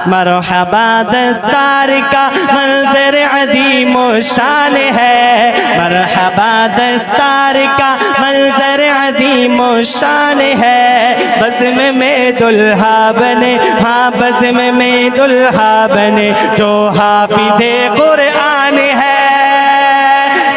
مرحبا دستار کا منظر عظیم و شان ہے، مرحبا دستار کا منظر عظیم و شان ہے، بزم میں دلہا بنے، ہاں بزم میں دلہا بنے جو حافظ قرآن ہے۔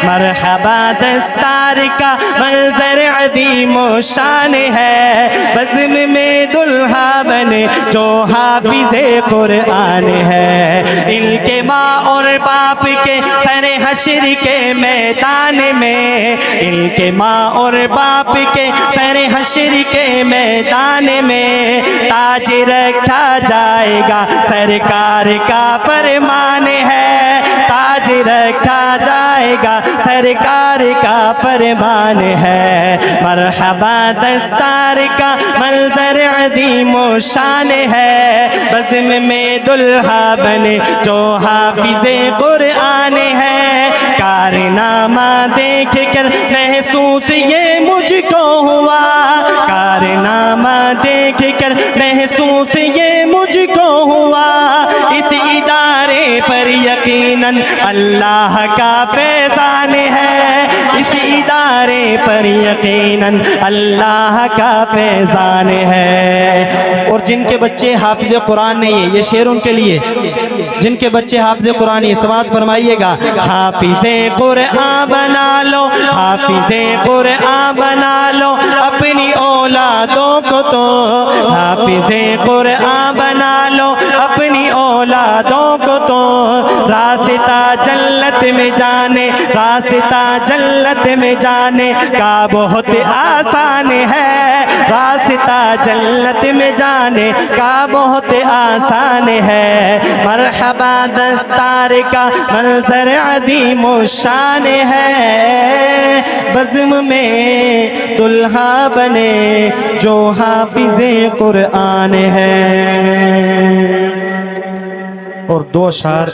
مرحبا دستار کا منظر عظیم و شان ہے، بزم میں دلہا بنے جو حافظ قرآن ہے۔ ان کے ماں اور باپ کے سر حشر کے میدان میں، ان کے ماں اور باپ کے سر حشر کے میدان میں تاج رکھا جائے گا، سرکار کا فرمان ہے، تاج رکھا جائے گا، سرکار کا فرمان ہے۔ مرحبا دستار کا منظر عظیم و شان ہے، بزم میں دلہا بنے جو حافظ قرآن ہے۔ کارنامہ دیکھ کر محسوس یہ مجھ کو ہوا، کارنامہ دیکھ کر محسوس یہ مجھ کو ہوا، اس ادارے پر یقیناً اللہ کا فیضان ہے، اس ادارے پر یقیناً اللہ کا فیضان ہے۔ اور جن کے بچے حافظ قرآن نہیں ہے، یہ شعر ان کے لیے، جن کے بچے حافظ قرآن نہیں ہے، سماعت فرمائیے گا۔ حافظ قرآن بنا لو، حافظ قرآن بنا لو اپنی اولادوں کو تو، حافظ قرآن بنا لو اپنی اولادوں کو تو، راستہ جنت میں جانے، راستہ جنت میں جانے کا بہت آسان ہے، راستہ جنت میں جانے کا بہت آسان ہے۔ مرحبا دستار کا منظر عظیم و شان ہے، بزم میں دلہا بنے جو حافظ قرآن ہے۔ اور دو اشعار